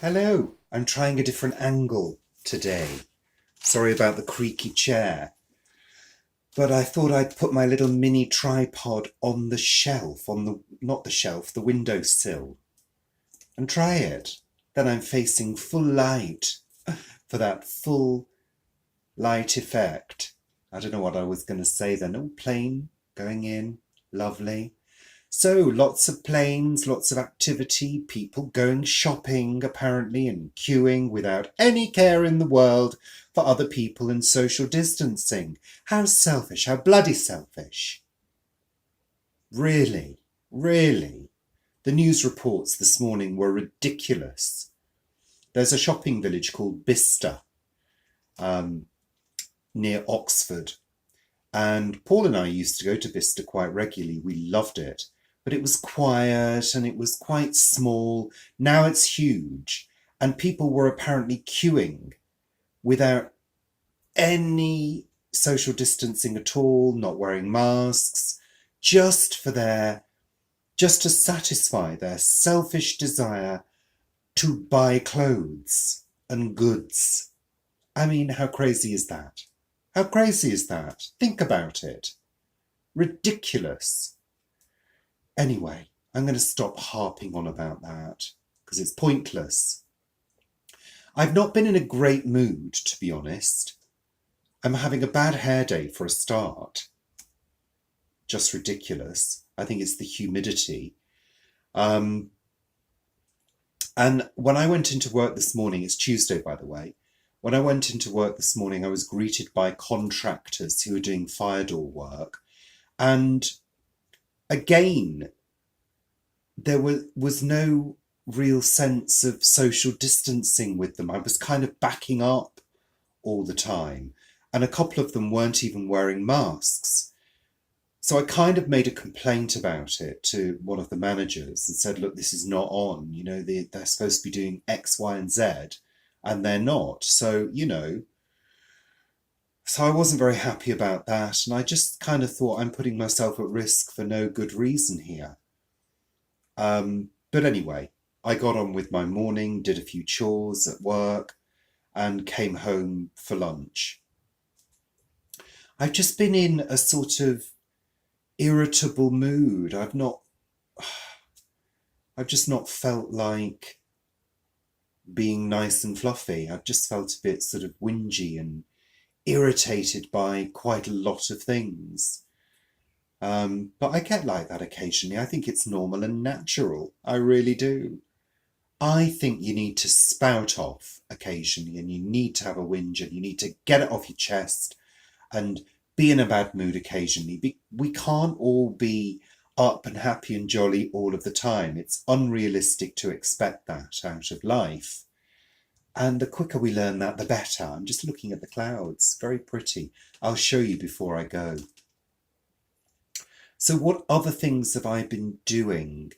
Hello, I'm trying a different angle today. Sorry about the creaky chair, but I thought I'd put my little mini tripod on the shelf, not the shelf, the windowsill, and try it. Then I'm facing full light for that full light effect. I don't know what I was going to say then. Oh, plane going in, lovely. So lots of planes, lots of activity, people going shopping apparently and queuing without any care in the world for other people and social distancing. How selfish, how bloody selfish. Really, really. The news reports this morning were ridiculous. There's a shopping village called Bicester near Oxford. And Paul and I used to go to Bicester quite regularly. We loved it. But it was quiet and it was quite small. Now it's huge. And people were apparently queuing without any social distancing at all, not wearing masks, just to satisfy their selfish desire to buy clothes and goods. I mean, how crazy is that? How crazy is that? Think about it. Ridiculous. Anyway, I'm going to stop harping on about that because it's pointless. I've not been in a great mood, to be honest. I'm having a bad hair day for a start. Just ridiculous. I think it's the humidity. And when I went into work this morning, it's Tuesday, by the way. When I went into work this morning, I was greeted by contractors who were doing fire door work. And again, there was no real sense of social distancing with them. I was kind of backing up all the time. And a couple of them weren't even wearing masks. So I kind of made a complaint about it to one of the managers and said, look, this is not on. You know, they're supposed to be doing X, Y, and Z, and they're not. So, so I wasn't very happy about that. And I just kind of thought I'm putting myself at risk for no good reason here. But anyway, I got on with my morning, did a few chores at work, and came home for lunch. I've just been in a sort of irritable mood. I've just not felt like being nice and fluffy. I've just felt a bit sort of whingy and irritated by quite a lot of things. But I get like that occasionally. I think it's normal and natural. I really do. I think you need to spout off occasionally and you need to have a whinge and you need to get it off your chest and be in a bad mood occasionally. We can't all be up and happy and jolly all of the time. It's unrealistic to expect that out of life. And the quicker we learn that, the better. I'm just looking at the clouds. Very pretty. I'll show you before I go. So what other things have I been doing?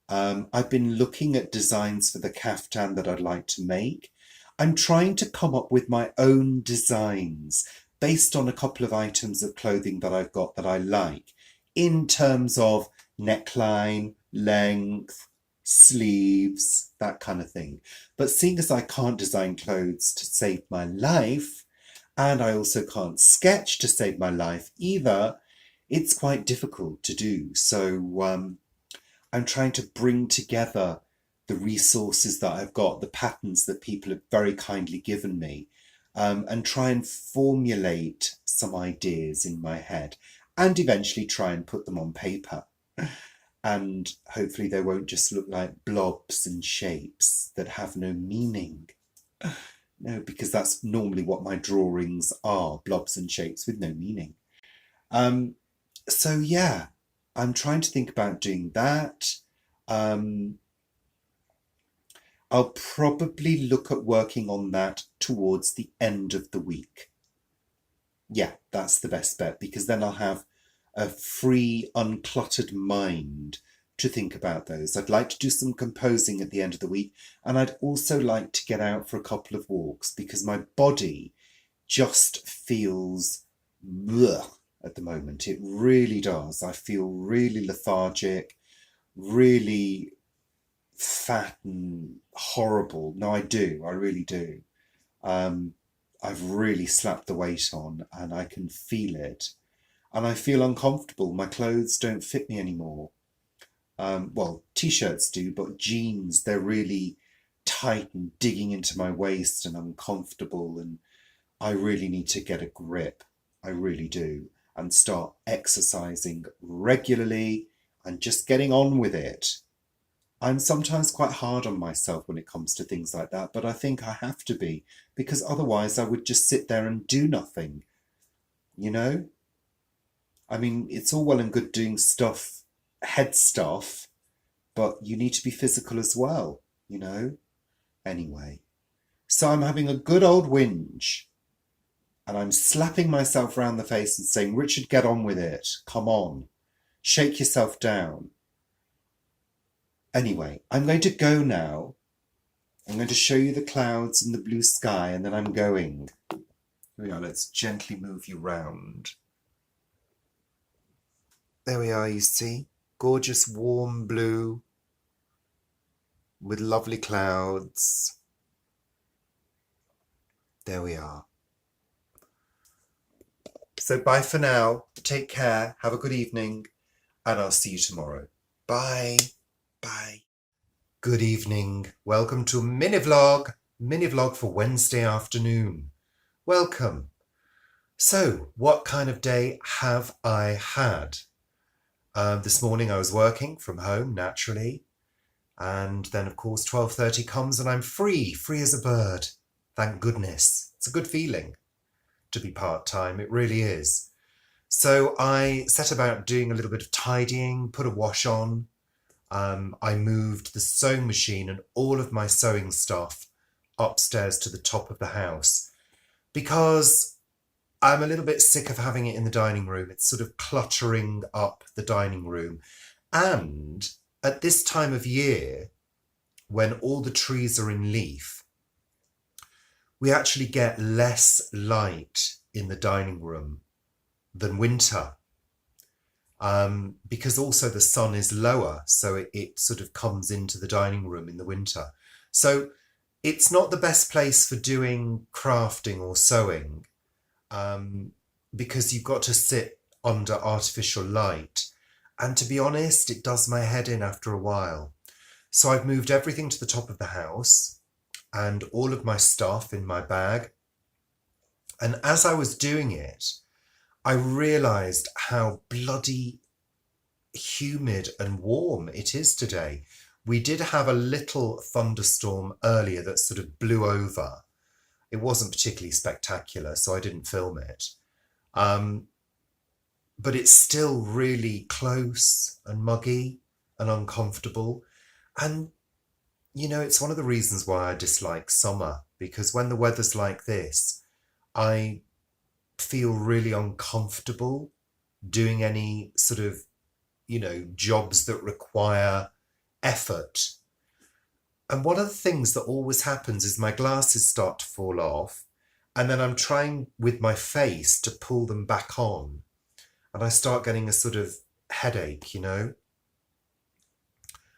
I've been looking at designs for the caftan that I'd like to make. I'm trying to come up with my own designs based on a couple of items of clothing that I've got that I like in terms of neckline, length, sleeves, that kind of thing. But seeing as I can't design clothes to save my life, and I also can't sketch to save my life either, it's quite difficult to do. So I'm trying to bring together the resources that I've got, the patterns that people have very kindly given me, and try and formulate some ideas in my head and eventually try and put them on paper. And hopefully they won't just look like blobs and shapes that have no meaning. No, because that's normally what my drawings are, blobs and shapes with no meaning. So yeah, I'm trying to think about doing that. I'll probably look at working on that towards the end of the week. Yeah, that's the best bet because then I'll have a free, uncluttered mind to think about those. I'd like to do some composing at the end of the week, and I'd also like to get out for a couple of walks because my body just feels bleh at the moment. It really does. I feel really lethargic, really fat and horrible. No, I do. I really do. Um, I've really slapped the weight on and I can feel it. And I feel uncomfortable. My clothes don't fit me anymore. Well, t-shirts do, but jeans, they're really tight and digging into my waist and uncomfortable. And I really need to get a grip. I really do. And start exercising regularly and just getting on with it. I'm sometimes quite hard on myself when it comes to things like that, but I think I have to be because otherwise I would just sit there and do nothing, you know? I mean, it's all well and good doing stuff, head stuff, but you need to be physical as well, you know? Anyway, so I'm having a good old whinge and I'm slapping myself round the face and saying, Richard, get on with it. Come on. Shake yourself down. Anyway, I'm going to go now. I'm going to show you the clouds and the blue sky, and then I'm going. Here we are, let's gently move you round. There we are, you see. Gorgeous warm blue with lovely clouds. There we are. So bye for now. Take care. Have a good evening. And I'll see you tomorrow. Bye. Bye. Good evening. Welcome to a mini vlog for Wednesday afternoon. Welcome. So, what kind of day have I had? This morning I was working from home, naturally. And then, of course, 12:30 comes and I'm free as a bird. Thank goodness. It's a good feeling to be part-time. It really is. So I set about doing a little bit of tidying, put a wash on. I moved the sewing machine and all of my sewing stuff upstairs to the top of the house because I'm a little bit sick of having it in the dining room. It's sort of cluttering up the dining room. And at this time of year, when all the trees are in leaf, we actually get less light in the dining room than winter. Because also the sun is lower, so it sort of comes into the dining room in the winter. So it's not the best place for doing crafting or sewing, because you've got to sit under artificial light. And to be honest, it does my head in after a while. So I've moved everything to the top of the house and all of my stuff in my bag. And as I was doing it, I realised how bloody humid and warm it is today. We did have a little thunderstorm earlier that sort of blew over. It wasn't particularly spectacular, so I didn't film it. But it's still really close and muggy and uncomfortable. And, you know, it's one of the reasons why I dislike summer, because when the weather's like this, I feel really uncomfortable doing any sort of, you know, jobs that require effort. And one of the things that always happens is my glasses start to fall off, and then I'm trying with my face to pull them back on, and I start getting a sort of headache, you know.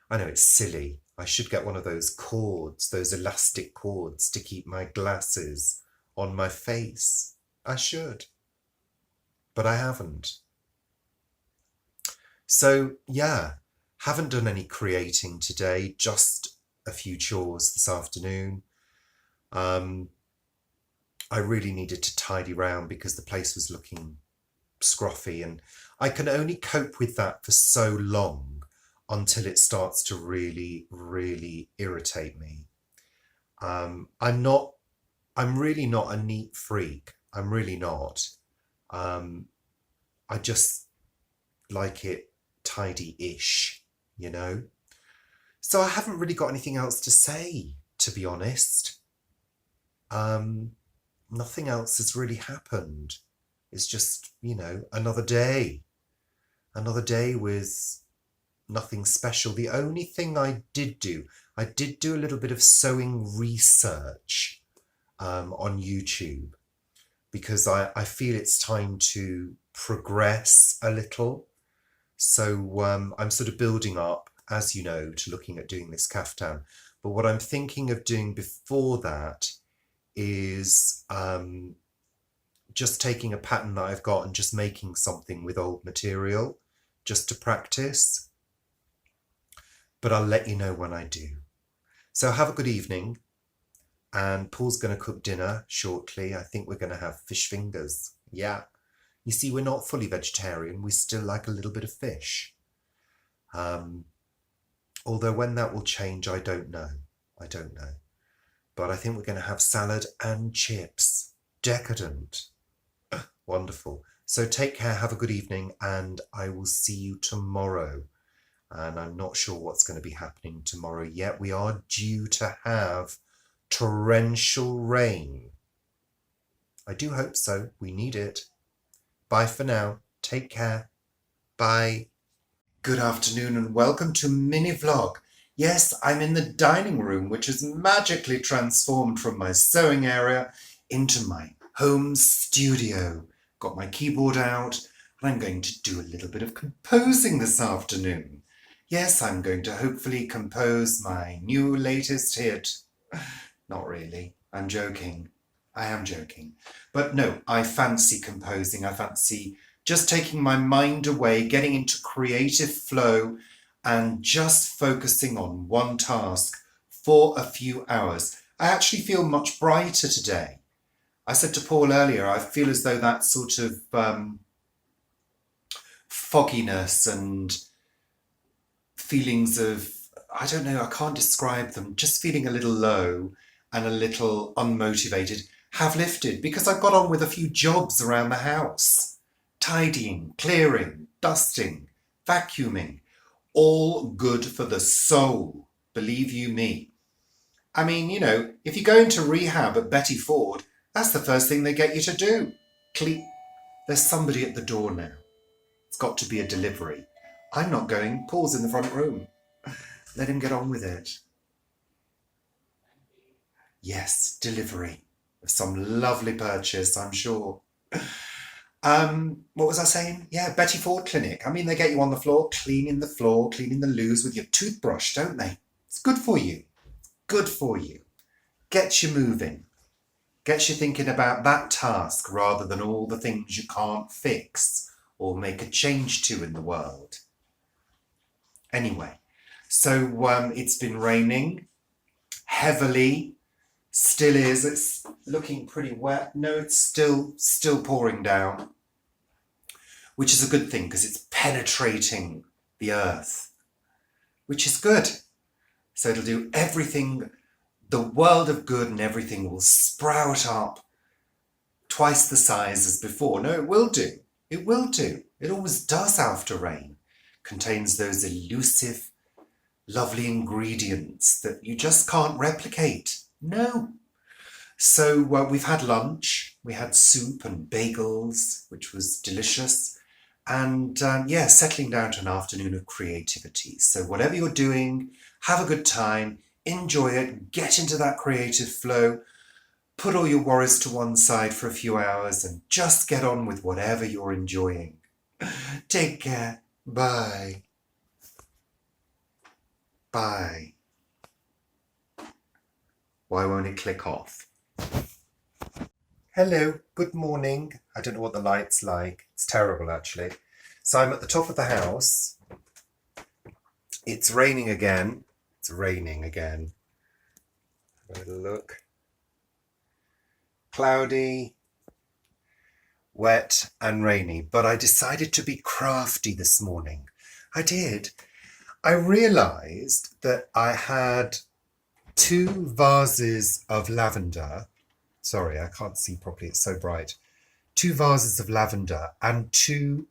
I know it's silly. I should get one of those cords, those elastic cords to keep my glasses on my face. I should, but I haven't. So yeah, haven't done any creating today, just a few chores this afternoon. I really needed to tidy round because the place was looking scruffy, and I can only cope with that for so long until it starts to really, really irritate me. I'm really not a neat freak. I'm really not. I just like it tidy-ish, you know? So I haven't really got anything else to say, to be honest. Nothing else has really happened. It's just, you know, another day with nothing special. The only thing I did do a little bit of sewing research on YouTube, because I feel it's time to progress a little. So I'm sort of building up, as you know, to looking at doing this caftan. But what I'm thinking of doing before that is just taking a pattern that I've got and just making something with old material just to practice. But I'll let you know when I do. So have a good evening. And Paul's going to cook dinner shortly. I think we're going to have fish fingers. Yeah. You see, we're not fully vegetarian. We still like a little bit of fish. Although when that will change, I don't know. I don't know. But I think we're going to have salad and chips. Decadent. Wonderful. So take care, have a good evening, and I will see you tomorrow. And I'm not sure what's going to be happening tomorrow yet. We are due to have torrential rain. I do hope so. We need it. Bye for now. Take care. Bye. Good afternoon and welcome to mini vlog. Yes, I'm in the dining room, which is magically transformed from my sewing area into my home studio. Got my keyboard out and I'm going to do a little bit of composing this afternoon. Yes, I'm going to hopefully compose my new latest hit. Not really. I'm joking. I am joking. But no, I fancy composing. I fancy just taking my mind away, getting into creative flow and just focusing on one task for a few hours. I actually feel much brighter today. I said to Paul earlier, I feel as though that sort of fogginess and feelings of, I don't know, I can't describe them, just feeling a little low and a little unmotivated have lifted because I've got on with a few jobs around the house. Tidying, clearing, dusting, vacuuming, all good for the soul, believe you me. I mean, you know, if you go into rehab at Betty Ford, that's the first thing they get you to do. There's somebody at the door now. It's got to be a delivery. I'm not going. Paul's in the front room. Let him get on with it. Yes, delivery of some lovely purchase, I'm sure. What was I saying? Yeah, Betty Ford Clinic. I mean, they get you on the floor, cleaning the loos with your toothbrush, don't they? It's good for you. Good for you. Gets you moving. Gets you thinking about that task rather than all the things you can't fix or make a change to in the world. Anyway, so it's been raining heavily. Still is. It's looking pretty wet. No, it's still pouring down, which is a good thing because it's penetrating the earth, which is good. So it'll do everything, the world of good, and everything will sprout up twice the size as before. No, it will do. It will do. It always does after rain. Contains those elusive, lovely ingredients that you just can't replicate. No. So we've had lunch. We had soup and bagels, which was delicious. And yeah, settling down to an afternoon of creativity. So whatever you're doing, have a good time, enjoy it, get into that creative flow, put all your worries to one side for a few hours and just get on with whatever you're enjoying. Take care. Bye. Bye. Why won't it click off? Hello, good morning. I don't know what the light's like. It's terrible, actually. So I'm at the top of the house. It's raining again. It's raining again. Have a look. Cloudy, wet and rainy. But I decided to be crafty this morning. I did. I realised that I had 2 vases of lavender. Sorry, I can't see properly, it's so bright. 2 vases of lavender and 2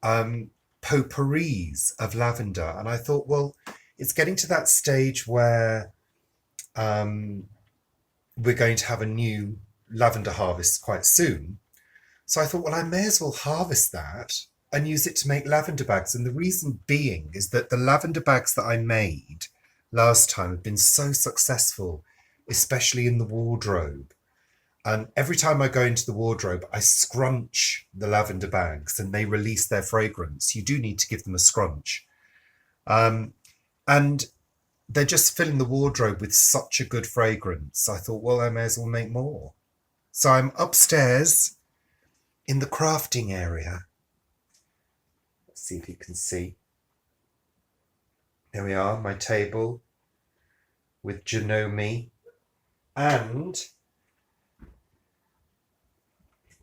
potpourris of lavender. And I thought, well, it's getting to that stage where we're going to have a new lavender harvest quite soon. So I thought, well, I may as well harvest that and use it to make lavender bags. And the reason being is that the lavender bags that I made last time have been so successful, especially in the wardrobe. And every time I go into the wardrobe, I scrunch the lavender bags and they release their fragrance. You do need to give them a scrunch. And they're just filling the wardrobe with such a good fragrance. I thought, well, I may as well make more. So I'm upstairs in the crafting area. Let's see if you can see. There we are, my table with Janome and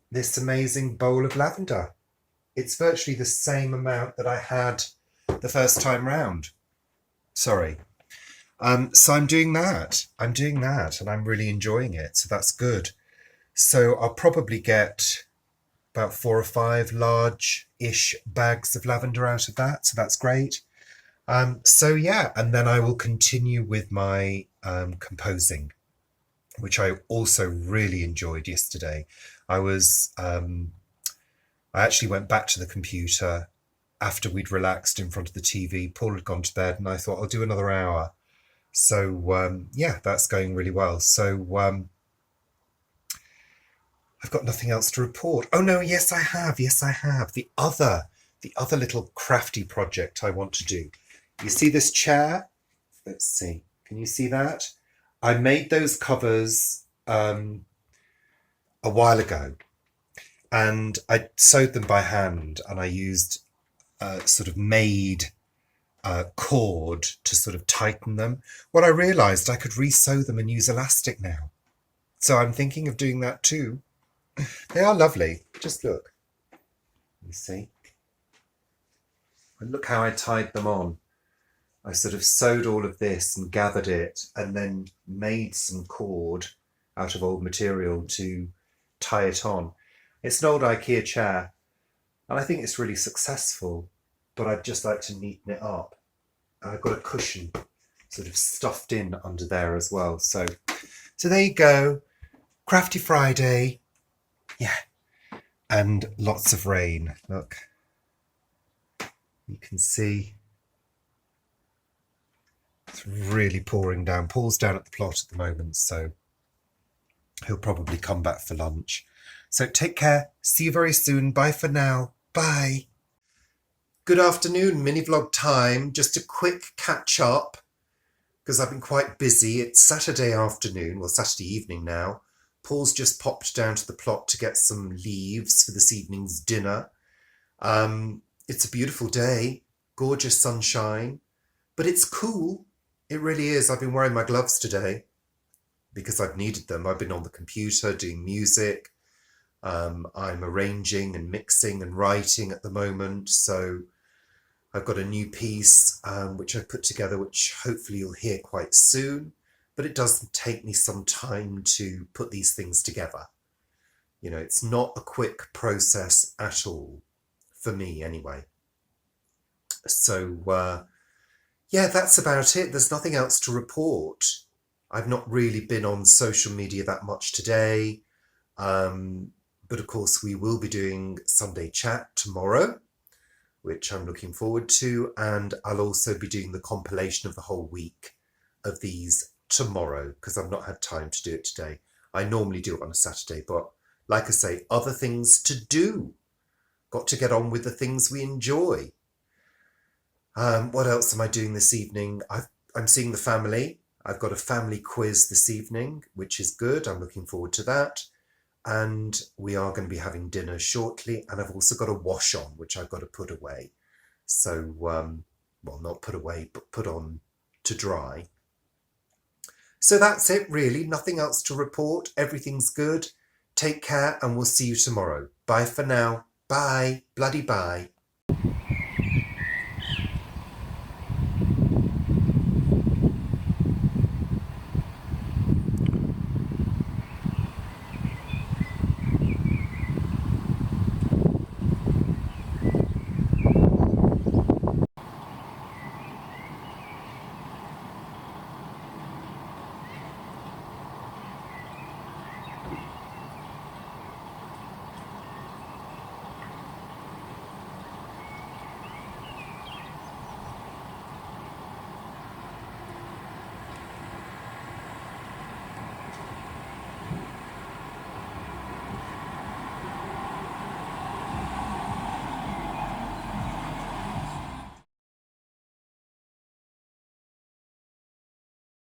this amazing bowl of lavender. It's virtually the same amount that I had the first time round. Sorry. So I'm doing that. And I'm really enjoying it. So that's good. So I'll probably get about 4 or 5 large-ish bags of lavender out of that. So that's great. So yeah, and then I will continue with my composing, which I also really enjoyed yesterday. I actually went back to the computer after we'd relaxed in front of the TV. Paul had gone to bed and I thought I'll do another hour. So yeah, that's going really well. So I've got nothing else to report. Oh no, yes I have. The other little crafty project I want to do. You see this chair? Let's see. Can you see that? I made those covers a while ago. And I sewed them by hand, and I used sort of made cord to sort of tighten them. What I realised, I could re-sew them and use elastic now. So I'm thinking of doing that too. They are lovely. Just look. You see? And look how I tied them on. I sort of sewed all of this and gathered it and then made some cord out of old material to tie it on. It's an old IKEA chair, and I think it's really successful, but I'd just like to neaten it up. I've got a cushion sort of stuffed in under there as well. So there you go. Crafty Friday. Yeah. And lots of rain. Look. You can see it's really pouring down. Paul's down at the plot at the moment, so he'll probably come back for lunch. So take care. See you very soon. Bye for now. Bye. Good afternoon, mini vlog time. Just a quick catch up because I've been quite busy. It's Saturday afternoon, well, Saturday evening now. Paul's just popped down to the plot to get some leaves for this evening's dinner. It's a beautiful day, gorgeous sunshine, but it's cool. It really is. I've been wearing my gloves today because I've needed them. I've been on the computer doing music. I'm arranging and mixing and writing at the moment. So I've got a new piece which I put together, which hopefully you'll hear quite soon. But it does take me some time to put these things together. You know, it's not a quick process at all, for me anyway. So, yeah, that's about it. There's nothing else to report. I've not really been on social media that much today. But of course, we will be doing Sunday Chat tomorrow, which I'm looking forward to. And I'll also be doing the compilation of the whole week of these tomorrow because I've not had time to do it today. I normally do it on a Saturday, but like I say, other things to do. Got to get on with the things we enjoy. What else am I doing this evening? I'm seeing the family. I've got a family quiz this evening, which is good. I'm looking forward to that. And we are going to be having dinner shortly. And I've also got a wash on, which I've got to put away. So, well, not put away, but put on to dry. So that's it, really. Nothing else to report. Everything's good. Take care, and we'll see you tomorrow. Bye for now. Bye. Bloody bye.